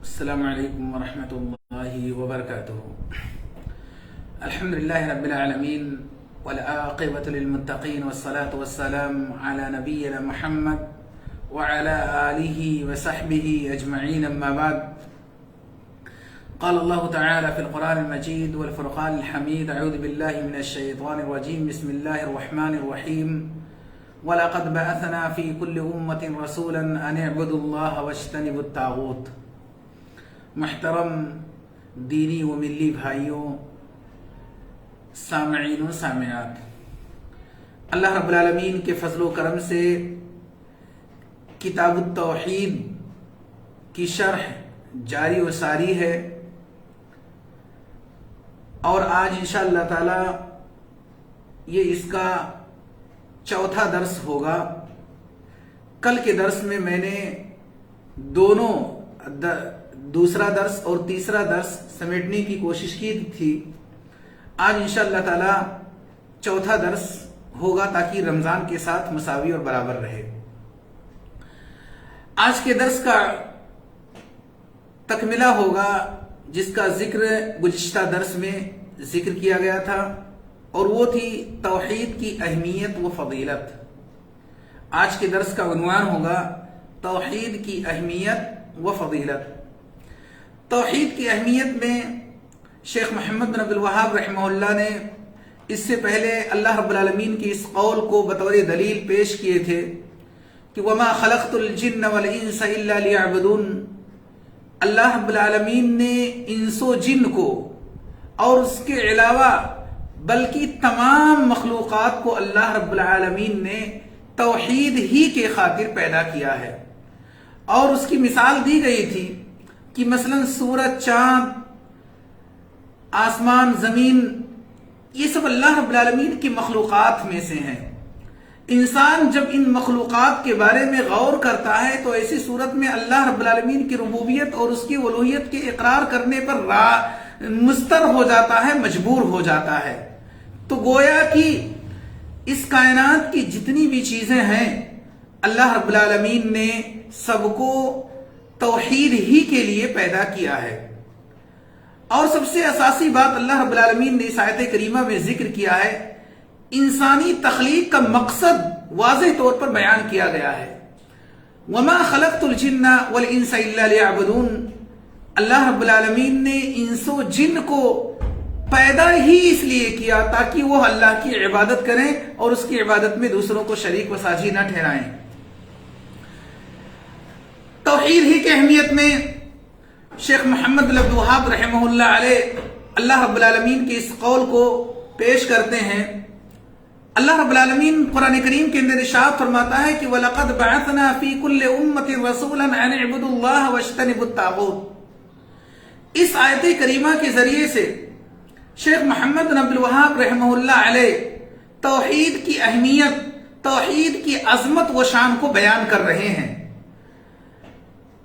السلام علیکم ورحمۃ اللہ وبرکاتہ۔ الحمد للہ رب العالمین والعاقبۃ للمتقین والصلاة والسلام علی نبینا محمد وعلی آلہ وصحبہ اجمعین، اما بعد۔ قال اللہ تعالی فی القرآن المجید والفرقان الحمید، اعوذ باللہ من الشیطان الرجیم، بسم اللہ الرحمن الرحیم۔ وَلَقَدْ بَعَثْنَا فِي كُلِّ أُمَّةٍ رَسُولًا أَنِ اعْبُدُوا اللَّهَ وَاجْتَنِبُوا الطَّاغُوتَ۔ محترم دینی و ملی بھائیوں، سامعین و سامعات، اللہ رب العالمین کے فضل و کرم سے کتاب التوحید کی شرح جاری و ساری ہے، اور آج انشاءاللہ تعالی یہ اس کا چوتھا درس ہوگا۔ کل کے درس میں میں نے دوسرا درس اور تیسرا درس سمیٹنے کی کوشش کی تھی۔ آج انشاءاللہ تعالی چوتھا درس ہوگا تاکہ رمضان کے ساتھ مساوی اور برابر رہے۔ آج کے درس کا تکملہ ہوگا جس کا ذکر گزشتہ درس میں ذکر کیا گیا تھا، اور وہ تھی توحید کی اہمیت و فضیلت۔ آج کے درس کا عنوان ہوگا توحید کی اہمیت و فضیلت۔ توحید کی اہمیت میں شیخ محمد بن عبد الوہاب رحمہ اللہ نے اس سے پہلے اللہ رب العالمین کی اس قول کو بطور دلیل پیش کیے تھے کہ وَمَا خَلَقْتُ الْجِنَّ وَالْإِنسَ إِلَّا لِيَعْبُدُونَ۔ اللہ رب العالمین نے انس و جن کو اور اس کے علاوہ بلکہ تمام مخلوقات کو اللہ رب العالمین نے توحید ہی کے خاطر پیدا کیا ہے، اور اس کی مثال دی گئی تھی کہ مثلا سورج، چاند، آسمان، زمین، یہ سب اللہ رب العالمین کی مخلوقات میں سے ہیں۔ انسان جب ان مخلوقات کے بارے میں غور کرتا ہے تو ایسی صورت میں اللہ رب العالمین کی ربوبیت اور اس کی الوہیت کے اقرار کرنے پر مضطر ہو جاتا ہے، مجبور ہو جاتا ہے۔ تو گویا کہ اس کائنات کی جتنی بھی چیزیں ہیں اللہ رب العالمین نے سب کو توحید ہی کے لیے پیدا کیا ہے۔ اور سب سے اساسی بات اللہ رب العالمین نے اس آیت کریمہ میں ذکر کیا ہے، انسانی تخلیق کا مقصد واضح طور پر بیان کیا گیا ہے۔ وَمَا خَلَقْتُ الْجِنَّ وَالْإِنسَ إِلَّا لِيَعْبُدُونَ۔ اللہ رب العالمین نے انس و جن کو پیدا ہی اس لیے کیا تاکہ وہ اللہ کی عبادت کریں اور اس کی عبادت میں دوسروں کو شریک و ساجی نہ ٹھہرائیں۔ توحید ہی کی اہمیت میں شیخ محمد بن عبد الوہاب رحمہ اللہ علیہ اللہ رب العالمین کے اس قول کو پیش کرتے ہیں۔ اللہ رب العالمین قرآن کریم کے اندر ارشاد فرماتا ہے کہ وَلَقَدْ بَعَثْنَا فِي كُلِّ أُمَّةٍ رَسُولًا أَنِ اعْبُدُوا اللَّهَ وَاجْتَنِبُوا الطَّاغُوتَ۔ اس آیت کریمہ کے ذریعے سے شیخ محمد بن عبد الوہاب رحمہ اللہ علیہ توحید کی اہمیت، توحید کی عظمت و شان کو بیان کر رہے ہیں۔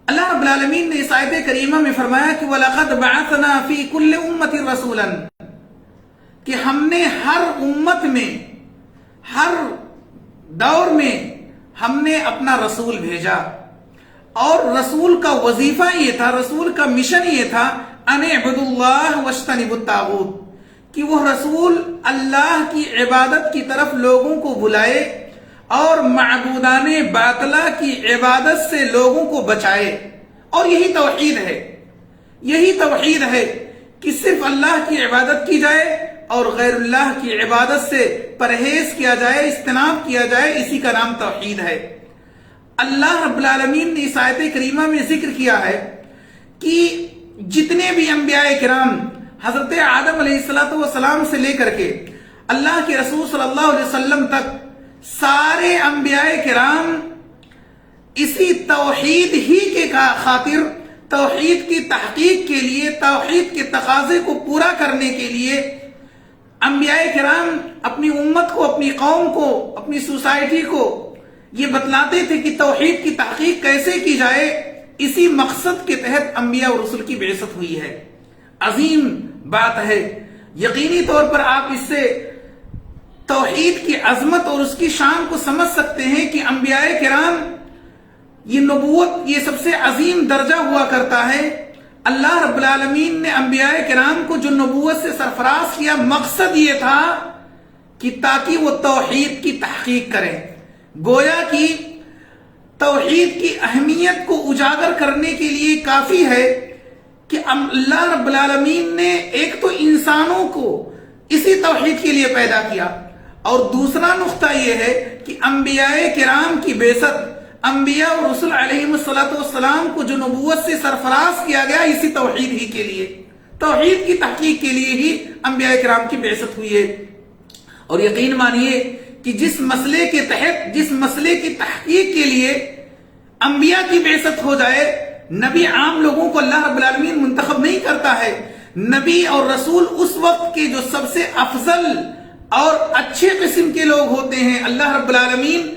اللہ رب العالمین نے اس آیت کریمہ میں فرمایا کہ وَلَقَدْ بَعَثْنَا فِي كُلِّ أُمَّةٍ رَسُولًا، کہ ہم نے ہر امت میں، ہر دور میں ہم نے اپنا رسول بھیجا، اور رسول کا وظیفہ یہ تھا، رسول کا مشن یہ تھا أَنِ اعْبُدُوا اللَّهَ وَاجْتَنِبُوا الطَّاغُوتَ، کہ وہ رسول اللہ کی عبادت کی طرف لوگوں کو بلائے اور معبودان باطلہ کی عبادت سے لوگوں کو بچائے۔ اور یہی توحید ہے، یہی توحید ہے کہ صرف اللہ کی عبادت کی جائے اور غیر اللہ کی عبادت سے پرہیز کیا جائے، اجتناب کیا جائے، اسی کا نام توحید ہے۔ اللہ رب العالمین نے اس آیت کریمہ میں ذکر کیا ہے کہ جتنے بھی انبیاء کرام حضرت آدم علیہ السلام سے لے کر کے اللہ کے رسول صلی اللہ علیہ وسلم تک سارے انبیاء کرام اسی توحید ہی کے خاطر، توحید کی تحقیق کے لیے، توحید کے تقاضے کو پورا کرنے کے لیے انبیاء کرام اپنی امت کو، اپنی قوم کو، اپنی سوسائٹی کو یہ بتلاتے تھے کہ توحید کی تحقیق کیسے کی جائے۔ اسی مقصد کے تحت انبیاء اور رسل کی بعثت ہوئی ہے۔ عظیم بات ہے، یقینی طور پر آپ اس سے توحید کی عظمت اور اس کی شان کو سمجھ سکتے ہیں کہ انبیاء کرام یہ نبوت، یہ سب سے عظیم درجہ ہوا کرتا ہے اللہ رب العالمین نے انبیاء کرام کو جو نبوت سے سرفراز کیا، مقصد یہ تھا کہ تاکہ وہ توحید کی تحقیق کریں. گویا کہ توحید کی اہمیت کو اجاگر کرنے کے لیے کافی ہے کہ اللہ رب العالمین نے ایک تو انسانوں کو اسی توحید کے لیے پیدا کیا، اور دوسرا نقطہ یہ ہے کہ انبیاء کرام کی بعثت، انبیاء اور رسول علیہم السلام کو جو نبوت سے سرفراز کیا گیا اسی توحید ہی کے لیے، توحید کی تحقیق کے لیے ہی انبیاء کرام کی بعثت ہوئی ہے. اور یقین مانیے کہ جس مسئلے کے تحت، جس مسئلے کی تحقیق کے لیے انبیاء کی بعثت ہو جائے، نبی عام لوگوں کو اللہ رب العالمین منتخب نہیں کرتا ہے. نبی اور رسول اس وقت کے جو سب سے افضل اور اچھے قسم کے لوگ ہوتے ہیں، اللہ رب العالمین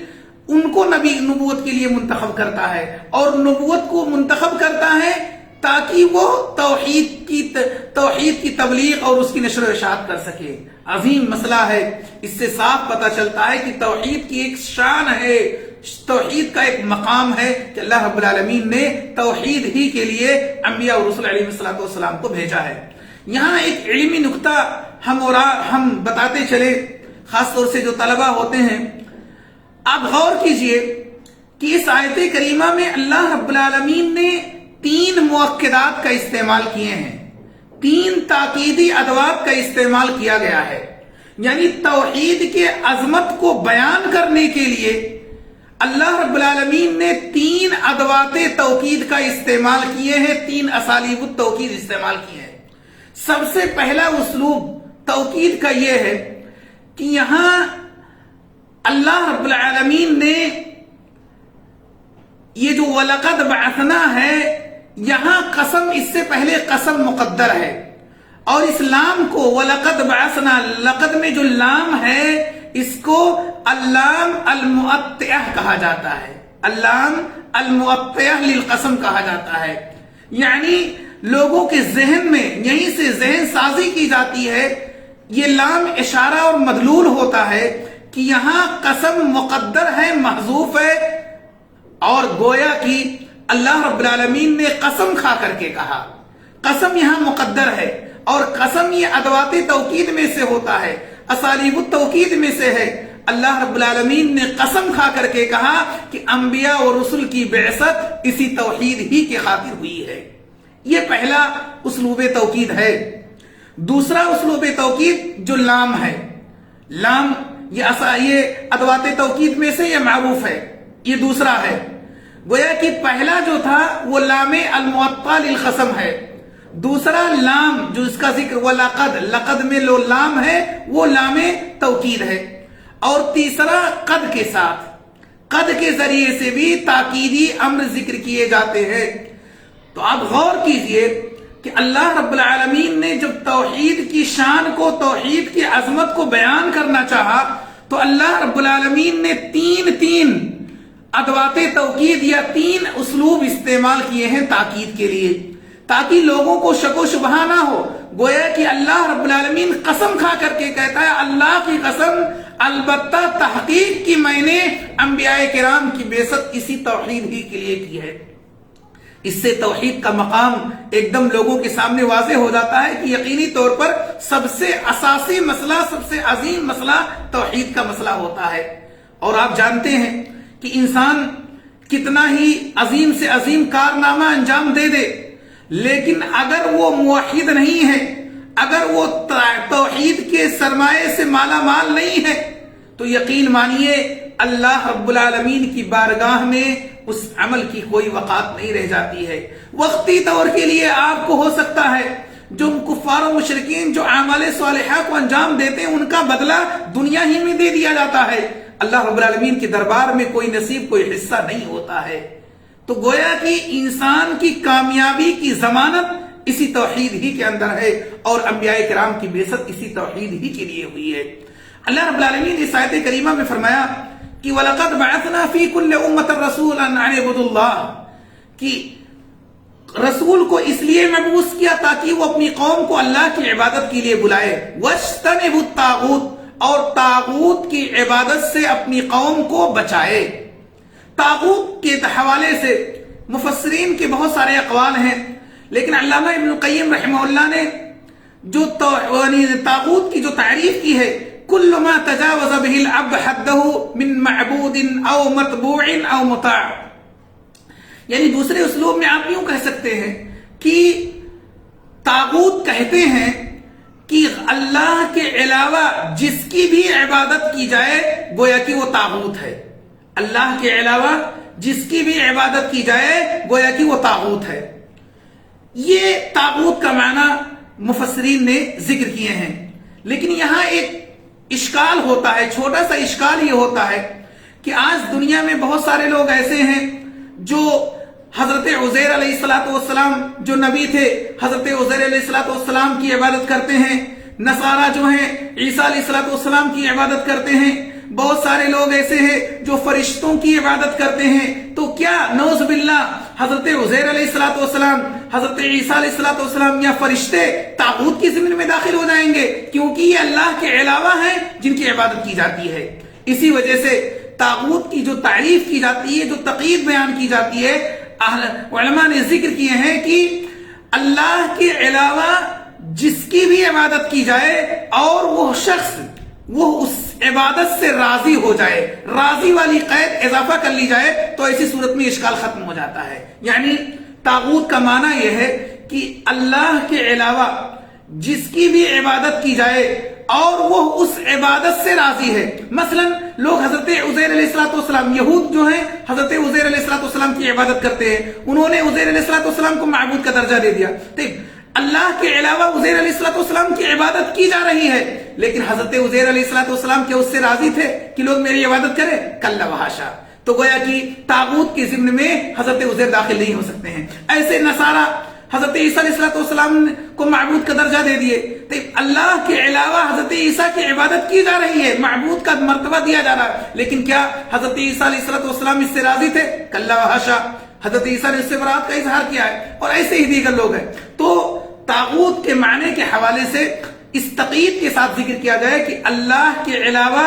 ان کو نبی نبوت کے لیے منتخب کرتا ہے، اور نبوت کو منتخب کرتا ہے تاکہ وہ توحید کی تبلیغ اور اس کی نشر و اشاعت کر سکے. عظیم مسئلہ ہے. اس سے صاف پتہ چلتا ہے کہ توحید کی ایک شان ہے، توحید کا ایک مقام ہے کہ اللہ رب العالمین نے توحید ہی کے لیے انبیاء اور رسول علیہ السلام کو بھیجا ہے. یہاں ایک علمی نقطہ ہم بتاتے چلے، خاص طور سے جو طلبہ ہوتے ہیں. آپ غور کیجئے کہ اس آیت کریمہ میں اللہ رب العالمین نے 3 مؤکدات کا استعمال کیے ہیں، 3 تاکیدی ادوات کا استعمال کیا گیا ہے. یعنی توحید کے عظمت کو بیان کرنے کے لیے اللہ رب العالمین نے 3 ادوات توکید کا استعمال کیے ہیں، 3 اسالیب التوکید استعمال کیے ہیں. سب سے پہلا اسلوب توکید کا یہ ہے کہ یہاں اللہ رب العالمین نے یہ جو وَلَقَدْ بَعَثْنَا ہے، یہاں قسم، اس سے پہلے قسم مقدر ہے، اور اس لام کو وَلَقَدْ بَعَثْنَا، لقد میں جو لام ہے اس کو اللام المؤتیہ کہا جاتا ہے، اللام المؤتیہ للقسم کہا جاتا ہے. یعنی لوگوں کے ذہن میں یہیں سے ذہن سازی کی جاتی ہے. یہ لام اشارہ اور مدلول ہوتا ہے کہ یہاں قسم مقدر ہے، محذوف ہے، اور گویا کہ اللہ رب العالمین نے قسم کھا کر کے کہا. قسم یہاں مقدر ہے، اور قسم یہ ادوات توکید میں سے ہوتا ہے، اسالیب التوکید میں سے ہے. اللہ رب العالمین نے قسم کھا کر کے کہا کہ انبیاء اور رسل کی بعثت اسی توحید ہی کی خاطر ہوئی ہے. یہ پہلا اسلوب توکید ہے. دوسرا اسلوب توکید جو لام ہے، لام یہ ادوات توکید میں سے یہ معروف ہے، یہ دوسرا ہے. گویا کہ پہلا جو تھا وہ لام المعطل للقسم ہے، دوسرا لام جو اس کا ذکر وَلَقَدْ، لقد میں لو لام ہے وہ لام توکید ہے، اور تیسرا قد کے ساتھ، قد کے ذریعے سے بھی تاکیدی امر ذکر کیے جاتے ہیں. تو آپ غور کیجئے کہ اللہ رب العالمین نے جب توحید کی شان کو، توحید کی عظمت کو بیان کرنا چاہا تو اللہ رب العالمین نے 3 ادوات توکید یا 3 اسلوب استعمال کیے ہیں تاکید کے لیے، تاکہ لوگوں کو شک و شبہ نہ ہو. گویا کہ اللہ رب العالمین قسم کھا کر کے کہتا ہے، اللہ کی قسم، البتہ تحقیق کی میں نے انبیاء کرام کی بعثت اسی توحید ہی کے لیے کی ہے. اس سے توحید کا مقام ایک دم لوگوں کے سامنے واضح ہو جاتا ہے کہ یقینی طور پر سب سے اساسی مسئلہ، سب سے عظیم مسئلہ توحید کا مسئلہ ہوتا ہے. اور آپ جانتے ہیں کہ انسان کتنا ہی عظیم سے عظیم کارنامہ انجام دے دے، لیکن اگر وہ موحد نہیں ہے، اگر وہ توحید کے سرمایے سے مالا مال نہیں ہے، تو یقین مانیے اللہ رب العالمین کی بارگاہ میں اس عمل کی کوئی وقعت نہیں رہ جاتی ہے. وقتی طور کے لیے آپ کو ہو سکتا ہے جو کفار و مشرکین جو اعمال صالحہ کو انجام دیتے ہیں ان کا بدلہ دنیا ہی میں دے دیا جاتا ہے، اللہ رب العالمین کے دربار میں کوئی نصیب، کوئی حصہ نہیں ہوتا ہے. تو گویا کہ انسان کی کامیابی کی ضمانت اسی توحید ہی کے اندر ہے، اور انبیاء کرام کی بعثت اسی توحید ہی کے لیے ہوئی ہے. اللہ رب العالمین نے اس آیت کریمہ میں فرمایا کہ وَلَقَدْ بَعَثْنَا فِي كُلِّ أُمَّةٍ رَسُولًا أَنِ اعْبُدُوا اللَّهَ، کہ رسول کو اس لیے مبعوث کیا تاکہ وہ اپنی قوم کو اللہ کی عبادت کے لیے بلائے. وَاجْتَنِبُوا الطَّاغُوتَ، اور طاغوت کی عبادت سے اپنی قوم کو بچائے. طاغوت کے حوالے سے مفسرین کے بہت سارے اقوال ہیں، لیکن علامہ ابن القیم رحمہ اللہ نے جو طاغوت کی جو تعریف کی ہے، کل ما تجاوز به العبد حده من معبود او متبوع او مطاع، یعنی دوسرے اسلوب میں آپ یوں کہہ سکتے ہیں کہ طاغوت کہتے ہیں کہ اللہ کے علاوہ جس کی بھی عبادت کی جائے گویا کہ وہ طاغوت ہے، اللہ کے علاوہ جس کی بھی عبادت کی جائے گویا کہ وہ طاغوت ہے۔ یہ طاغوت کا معنی مفسرین نے ذکر کیے ہیں، لیکن یہاں ایک اشکال ہوتا ہے، چھوٹا سا اشکال یہ ہوتا ہے کہ آج دنیا میں بہت سارے لوگ ایسے ہیں جو حضرت عزیر علیہ السلام جو نبی تھے، حضرت عزیر علیہ السلام کی عبادت کرتے ہیں، نصارہ جو ہیں عیسیٰ علیہ السلام کی عبادت کرتے ہیں، بہت سارے لوگ ایسے ہیں جو فرشتوں کی عبادت کرتے ہیں۔ تو کیا نعوذ باللہ حضرت عزیر علیہ السلام، حضرت عیسیٰ علیہ السلام یا فرشتے طاغوت کی ضمن میں داخل ہو جائیں گے؟ کیونکہ یہ اللہ کے علاوہ ہیں جن کی عبادت کی جاتی ہے۔ اسی وجہ سے طاغوت کی جو تعریف کی جاتی ہے، جو تقید بیان کی جاتی ہے، علماء نے ذکر کیے ہیں کہ اللہ کے علاوہ جس کی بھی عبادت کی جائے اور وہ شخص وہ اس عبادت سے راضی ہو جائے، راضی والی قید اضافہ کر لی جائے تو ایسی صورت میں اشکال ختم ہو جاتا ہے۔ یعنی طاغوت کا معنی یہ ہے کہ اللہ کے علاوہ جس کی بھی عبادت کی جائے اور وہ اس عبادت سے راضی ہے۔ مثلا لوگ حضرت عزیر علیہ السلام، یہود جو ہیں حضرت عزیر علیہ السلام کی عبادت کرتے ہیں، انہوں نے عزیر علیہ السلام کو معبود کا درجہ دے دیا۔ اللہ کے علاوہ عزیر علیہ السلام کی عبادت کی جا رہی ہے، لیکن حضرت عزیر علیہ السلام کیا اس سے راضی تھے کہ لوگ میری عبادت کریں؟ کلا وحاشا۔ تو گویا کہ طاغوت کے ضمن میں حضرت عزیر داخل نہیں ہو سکتے ہیں۔ ایسے نصارہ حضرت عیسیٰ علیہ السلام کو معبود کا درجہ دے دیے، تو اللہ کے علاوہ حضرت عیسیٰ کی عبادت کی جا رہی ہے، معبود کا مرتبہ دیا جا رہا ہے، لیکن کیا حضرت عیسیٰ علیہ السلام اس سے راضی تھے؟ کلا وحاشا۔ حضرت عیسیٰ نے اس سے برات کا اظہار کیا ہے، اور ایسے ہی دیگر لوگ ہیں۔ تو طاغوت کے معنی کے حوالے سے اس تقید کے ساتھ ذکر کیا جائے کہ اللہ کے علاوہ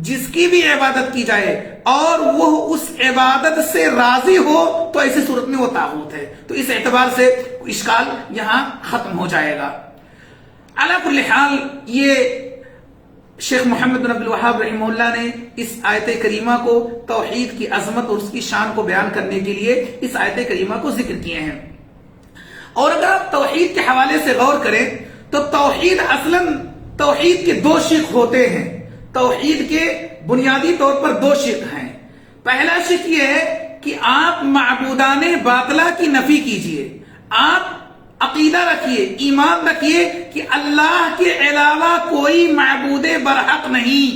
جس کی بھی عبادت کی جائے اور وہ اس عبادت سے راضی ہو تو ایسی صورت میں وہ طاغوت ہے۔ تو اس اعتبار سے اشکال یہاں ختم ہو جائے گا۔ علی کل حال یہ شیخ محمد بن عبد الوہاب رحمہ اللہ نے اس آیت کریمہ کو توحید کی عظمت اور اس کی شان کو بیان کرنے کے لیے اس آیت کریمہ کو ذکر کیے ہیں۔ اور اگر آپ توحید کے حوالے سے غور کریں تو توحید اصلاً توحید کے دو شق ہوتے ہیں۔ توحید کے بنیادی طور پر دو شق ہیں۔ پہلا شق یہ ہے کہ آپ معبودان باطلہ کی نفی کیجئے، آپ عقیدہ رکھیے، ایمان رکھیے کہ اللہ کے علاوہ کوئی معبود برحق نہیں،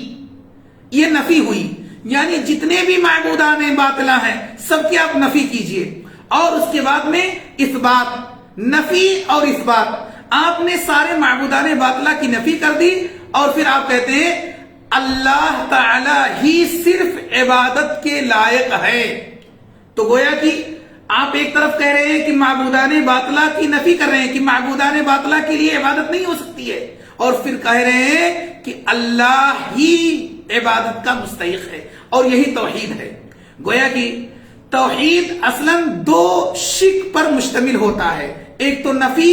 یہ نفی ہوئی۔ یعنی جتنے بھی معبودان باطلہ ہیں سب کی آپ نفی کیجئے، اور اس کے بعد میں اثبات، نفی اور اثبات، آپ نے سارے معبودان باطلہ کی نفی کر دی اور پھر آپ کہتے ہیں اللہ تعالی ہی صرف عبادت کے لائق ہے۔ تو گویا کہ آپ ایک طرف کہہ رہے ہیں کہ معبودان باطلہ کی نفی کر رہے ہیں کہ معبودان باطلہ کے لیے عبادت نہیں ہو سکتی ہے، اور پھر کہہ رہے ہیں کہ اللہ ہی عبادت کا مستحق ہے، اور یہی توحید ہے۔ گویا کہ توحید اصلاً دو شق پر مشتمل ہوتا ہے، ایک تو نفی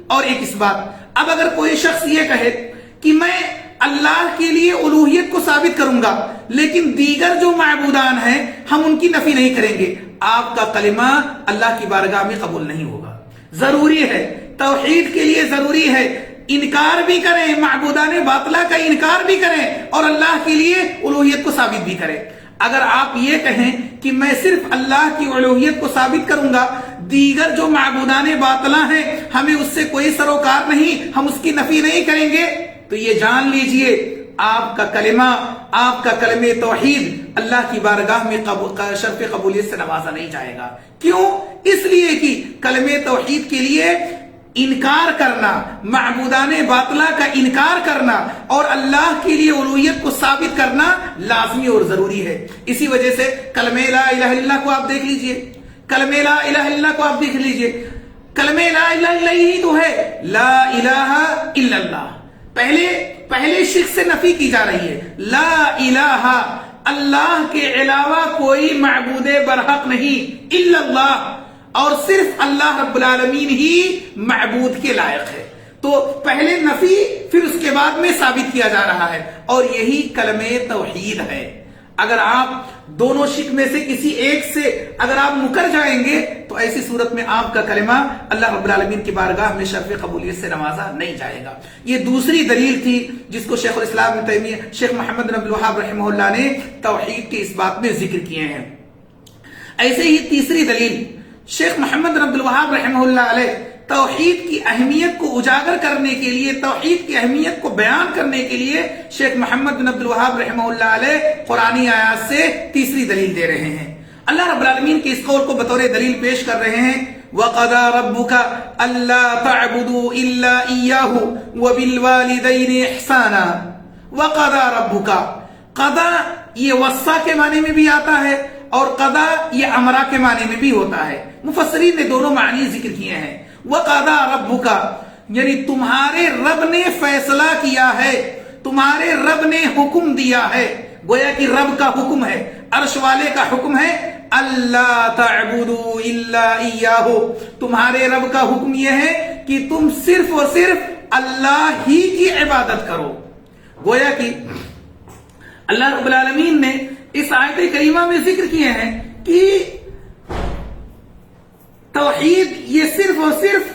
اور ایک اثبات۔ اب اگر کوئی شخص یہ کہے کہ میں اللہ کے لیے الوہیت کو ثابت کروں گا لیکن دیگر جو معبودان ہیں ہم ان کی نفی نہیں کریں گے، آپ کا کلمہ اللہ کی بارگاہ میں قبول نہیں ہوگا۔ ضروری ہے، توحید کے لیے ضروری ہے انکار بھی کریں، معبودان باطلہ کا انکار بھی کریں اور اللہ کے لیے الوہیت کو ثابت بھی کریں۔ اگر آپ یہ کہیں کہ میں صرف اللہ کی الوہیت کو ثابت کروں گا، دیگر جو معبودان باطلہ ہیں ہمیں اس سے کوئی سروکار نہیں، ہم اس کی نفی نہیں کریں گے، تو یہ جان لیجئے آپ کا کلمہ، آپ کا کلمہ توحید اللہ کی بارگاہ میں شرف قبولیت سے نوازا نہیں جائے گا۔ کیوں؟ اس لیے کہ کلمہ توحید کے لیے انکار کرنا، معبودان باطلہ کا انکار کرنا اور اللہ کے لیے الوہیت کو ثابت کرنا لازمی اور ضروری ہے۔ اسی وجہ سے کلمہ لا الہ الا اللہ کو آپ دیکھ لیجئے، کلمہ لا الہ الا اللہ کو آپ دیکھ لیجئے، کلمہ لا الہ الا اللہ ہی تو ہے، لا الہ الا اللہ۔ پہلے شرک سے نفی کی جا رہی ہے، لا الہ، اللہ کے علاوہ کوئی معبود برحق نہیں، الا اللہ، اور صرف اللہ رب العالمین ہی معبود کے لائق ہے. تو پہلے نفی پھر اس کے بعد میں ثابت کیا جا رہا ہے، اور یہی کلمہ توحید ہے. اگر آپ دونوں شک میں سے کسی ایک سے اگر آپ مکر جائیں گے تو ایسی صورت میں آپ کا کلمہ اللہ رب العالمین کی بارگاہ میں شرف قبولیت سے نوازا نہیں جائے گا. یہ دوسری دلیل تھی جس کو شیخ الاسلام ابن تیمیہ شیخ محمد بن عبد الوہاب رحمہ اللہ نے توحید کے اس بات میں ذکر کیے ہیں. ایسے ہی تیسری دلیل شیخ محمد بن عبد الوہاب رحمہ اللہ علیہ توحید کی اہمیت کو اجاگر کرنے کے لیے، توحید کی اہمیت کو بیان کرنے کے لیے شیخ محمد بن عبد الوہاب رحمہ اللہ علیہ قرآنی آیات سے تیسری دلیل دے رہے ہیں. اللہ رب العالمین کے اس قول کو بطور دلیل پیش کر رہے ہیں وَقَضَى رَبُّكَ أَلَّا تَعْبُدُوا إِلَّا إِيَّاهُ وَبِالْوَالِدَيْنِ إِحْسَانًا. وَقَضَى رَبُّكَ، قضا یہ وصا کے معنی میں بھی آتا ہے اور قضا یہ امرا کے معنی میں بھی ہوتا ہے. مفسرین نے دونوں معنی ذکر کیے ہیں. وَقَضَى رَبُّكَ یعنی تمہارے رب نے فیصلہ کیا ہے، تمہارے رب نے حکم دیا ہے. گویا کہ رب کا حکم ہے، عرش والے کا حکم ہے اللہ تعبدوا الا ایاہ. تمہارے رب کا حکم یہ ہے کہ تم صرف اور صرف اللہ ہی کی عبادت کرو. گویا کہ اللہ رب العالمین نے اس آیت کریمہ میں ذکر کیے ہیں کہ توحید یہ صرف اور صرف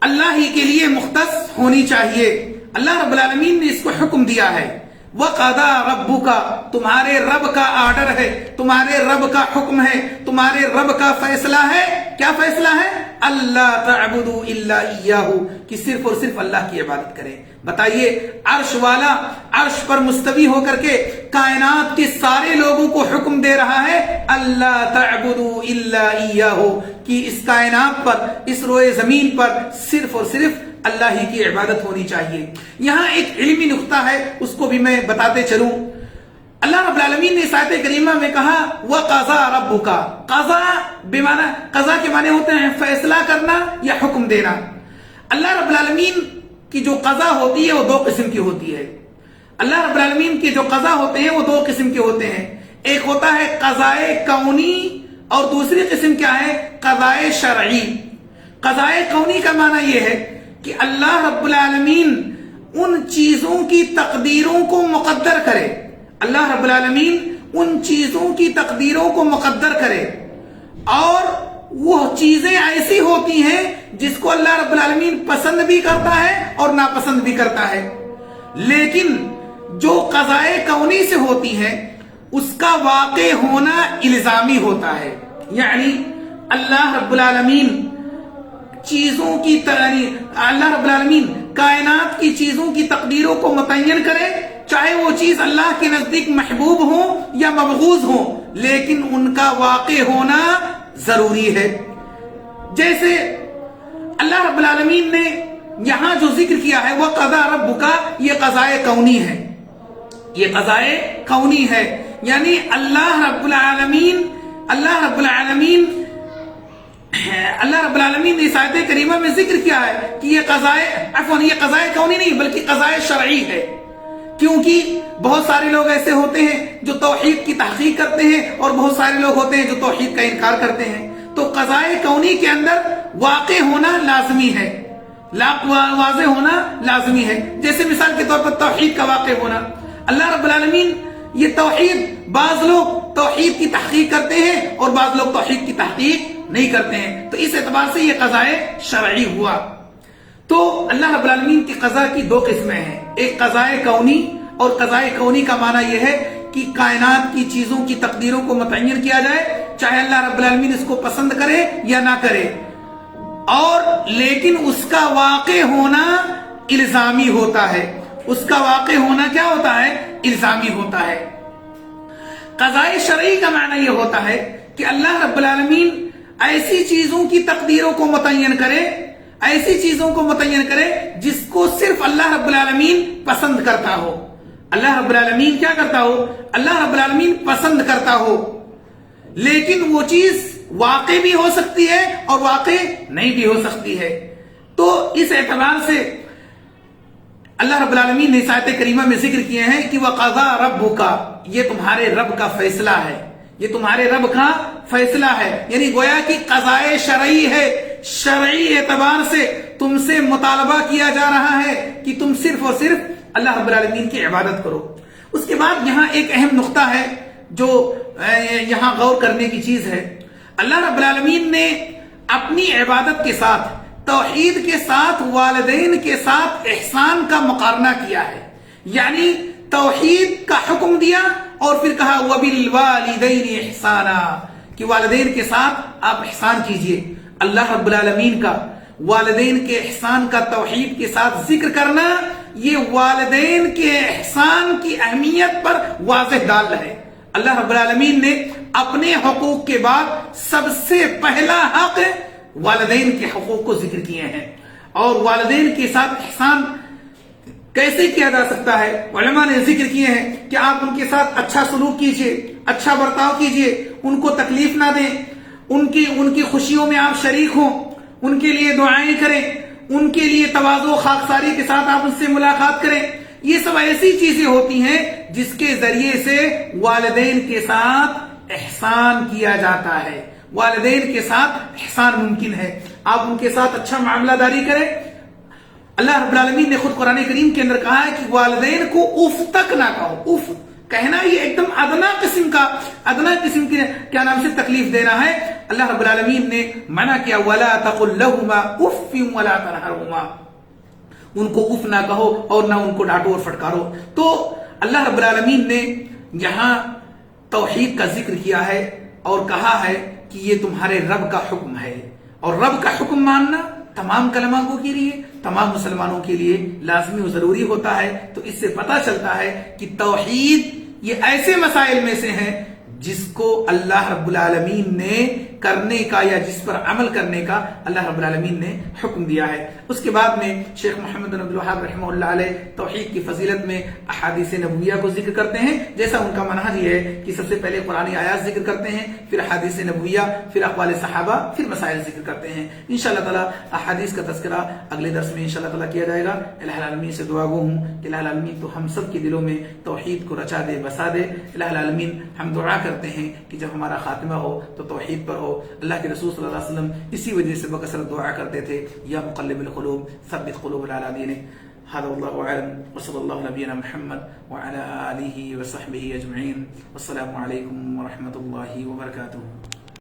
اللہ ہی کے لیے مختص ہونی چاہیے. اللہ رب العالمین نے اس کو حکم دیا ہے. وَقَضَى رَبُّكَ تمہارے رب کا آرڈر ہے، تمہارے رب کا حکم ہے، تمہارے رب کا فیصلہ ہے. کیا فیصلہ ہے؟ اللہ تعبدوا الا ایاہ کہ صرف اور صرف اللہ کی عبادت کریں. بتائیے عرش والا عرش پر مستوی ہو کر کے کائنات کے سارے لوگوں کو حکم دے رہا ہے اللہ تعبدوا الا ایاہ کہ اس کائنات پر، اس روئے زمین پر صرف اور صرف اللہ ہی کی عبادت ہونی چاہیے. یہاں ایک علمی نقطہ ہے، اس کو بھی میں بتاتے چلوں. اللہ رب العالمین نے اس آیت کریمہ میں کہا وَقَضَى رَبُّكَ. قضا بمعنی، قضا کے معنی ہوتے ہیں فیصلہ کرنا یا حکم دینا. اللہ رب العالمین کی جو قضا ہوتی ہے وہ دو قسم کی ہوتی ہے. اللہ رب العالمین کے جو قضا ہوتے ہیں وہ دو قسم کے ہوتے ہیں. ایک ہوتا ہے قضائے کونی اور دوسری قسم کیا ہے؟ قضائے شرعی. قضائے کونی کا معنی یہ ہے کہ اللہ رب العالمین ان چیزوں کی تقدیروں کو مقدر کرے. اللہ رب العالمین ان چیزوں کی تقدیروں کو مقدر کرے اور وہ چیزیں ایسی ہوتی ہیں جس کو اللہ رب العالمین پسند بھی کرتا ہے اور ناپسند بھی کرتا ہے. لیکن جو قضائے کونی سے ہوتی ہیں اس کا واقع ہونا الزامی ہوتا ہے. یعنی اللہ رب العالمین چیزوں کی اللہ رب العالمین کائنات کی چیزوں کی تقدیروں کو متعین کرے، چاہے وہ چیز اللہ کے نزدیک محبوب ہو یا مبغوض ہو، لیکن ان کا واقع ہونا ضروری ہے. جیسے اللہ رب العالمین نے یہاں جو ذکر کیا ہے وَقَضَى رَبُّكَ یہ قضائے کونی ہے، یہ قضائے کونی ہے. یعنی اللہ رب العالمین نے اس آیت کریمہ میں ذکر کیا ہے کہ یہ قضائے کونی نہیں بلکہ قضائے شرعی ہے. کیونکہ بہت سارے لوگ ایسے ہوتے ہیں جو توحید کی تحقیق کرتے ہیں اور بہت سارے لوگ ہوتے ہیں جو توحید کا انکار کرتے ہیں. تو قضائے کونی کے اندر واقع ہونا لازمی ہے، واضح ہونا لازمی ہے. جیسے مثال کے طور پر توحید کا واقع ہونا. اللہ رب العالمین یہ توحید، بعض لوگ توحید کی تحقیق کرتے ہیں اور بعض لوگ توحید کی تحقیق نہیں کرتے ہیں، تو اس اعتبار سے یہ قضائے شرعی ہوا. تو اللہ رب العالمین کی قضا کی دو قسمیں ہیں، ایک قضائے کونی، اور قضائے کونی کا معنی یہ ہے کہ کائنات کی چیزوں کی تقدیروں کو متعین کیا جائے، چاہے اللہ رب العالمین اس کو پسند کرے یا نہ کرے، اور لیکن اس کا واقع ہونا الزامی ہوتا ہے. اس کا واقع ہونا کیا ہوتا ہے؟ الزامی ہوتا ہے. قضائے شرعی کا معنی یہ ہوتا ہے کہ اللہ رب العالمین ایسی چیزوں کی تقدیروں کو متعین کرے، ایسی چیزوں کو متعین کرے جس کو صرف اللہ رب العالمین پسند کرتا ہو. اللہ رب العالمین کیا کرتا ہو؟ اللہ رب العالمین پسند کرتا ہو، لیکن وہ چیز واقع بھی ہو سکتی ہے اور واقع نہیں بھی ہو سکتی ہے. تو اس اعتبار سے اللہ رب العالمین نے اس آیت کریمہ میں ذکر کیے ہیں کہ وَقَضَى رَبُّكَ یہ تمہارے رب کا فیصلہ ہے، یہ تمہارے رب کا فیصلہ ہے، یعنی گویا کہ قضائے شرعی ہے، شرعی اعتبار سے تم سے مطالبہ کیا جا رہا ہے کہ تم صرف اور صرف اللہ رب العالمین کی عبادت کرو۔ اس کے بعد یہاں ایک اہم نقطہ ہے جو یہاں غور کرنے کی چیز ہے۔ اللہ رب العالمین نے اپنی عبادت کے ساتھ، توحید کے ساتھ، والدین کے ساتھ احسان کا مقارنہ کیا ہے، یعنی توحید کا حکم دیا اور پھر کہا وَبِالْوَالِدَيْنِ إِحْسَانًا کہ والدین کے ساتھ آپ احسان کیجئے۔ اللہ رب العالمین کا والدین کے احسان کا توحید کے ساتھ ذکر کرنا، یہ والدین کے احسان کی اہمیت پر واضح دال ہے۔ اللہ رب العالمین نے اپنے حقوق کے بعد سب سے پہلا حق والدین کے حقوق کو ذکر کیے ہیں، اور والدین کے ساتھ احسان کیسے کیا جا سکتا ہے؟ علماء نے ذکر کیے ہیں کہ آپ ان کے ساتھ اچھا سلوک کیجئے، اچھا برتاؤ کیجئے، ان کو تکلیف نہ دیں، ان کی خوشیوں میں آپ شریک ہوں، ان کے لیے دعائیں کریں، ان کے لیے تواضع و خاکساری کے ساتھ آپ ان سے ملاقات کریں۔ یہ سب ایسی چیزیں ہوتی ہیں جس کے ذریعے سے والدین کے ساتھ احسان کیا جاتا ہے، والدین کے ساتھ احسان ممکن ہے، آپ ان کے ساتھ اچھا معاملہ داری کریں۔ اللہ رب العالمین نے خود قرآن کریم کے اندر کہا ہے کہ والدین کو اف تک نہ کہو۔ اف کہنا یہ ایک دم ادنا قسم کی کیا نام سے تکلیف دینا ہے۔ اللہ رب العالمین نے منع کیا وَلَا تَقُلْ لَهُمَا اُفٍّ وَلَا تَنْهَرْهُمَا، ان کو اف نہ کہو اور نہ ان کو ڈانٹو اور پھٹکارو۔ تو اللہ رب العالمین نے یہاں توحید کا ذکر کیا ہے اور کہا ہے کہ یہ تمہارے رب کا حکم ہے، اور رب کا حکم ماننا تمام کلماں کے لیے، تمام مسلمانوں کے لیے لازمی و ضروری ہوتا ہے۔ تو اس سے پتہ چلتا ہے کہ توحید یہ ایسے مسائل میں سے ہیں جس کو اللہ رب العالمین نے کرنے کا یا جس پر عمل کرنے کا اللہ رب العالمین نے حکم دیا ہے۔ اس کے بعد میں شیخ محمد بن عبد الوہاب رحمہ اللہ علیہ توحید کی فضیلت میں احادیث نبویہ کو ذکر کرتے ہیں، جیسا ان کا منہج یہ ہے کہ سب سے پہلے قرآنی آیات ذکر کرتے ہیں، پھر احادیث نبویہ، پھر اقوال صحابہ، پھر مسائل ذکر کرتے ہیں۔ انشاءاللہ تعالی احادیث کا تذکرہ اگلے درس میں انشاءاللہ تعالی کیا جائے گا۔ الہ العالمین سے دعا گو ہوں کہ الہ العالمین تو ہم سب کے دلوں میں توحید کو رچا دے، بسا دے۔ الہ العالمین ہم دعا کرتے ہیں کہ جب ہمارا خاتمہ ہو تو توحید پر ہو۔ اللہ کے رسول صلی اللہ علیہ وسلم اسی وجہ سے بکثرت دعا کرتے تھے، یا مقلب القلوب ثبت قلوبنا علی دینک۔ هذا والله اعلم وصلی اللہ علی نبینا محمد وعلى آلہ وصحبہ اجمعین، والسلام علیکم ورحمۃ اللہ وبرکاتہ۔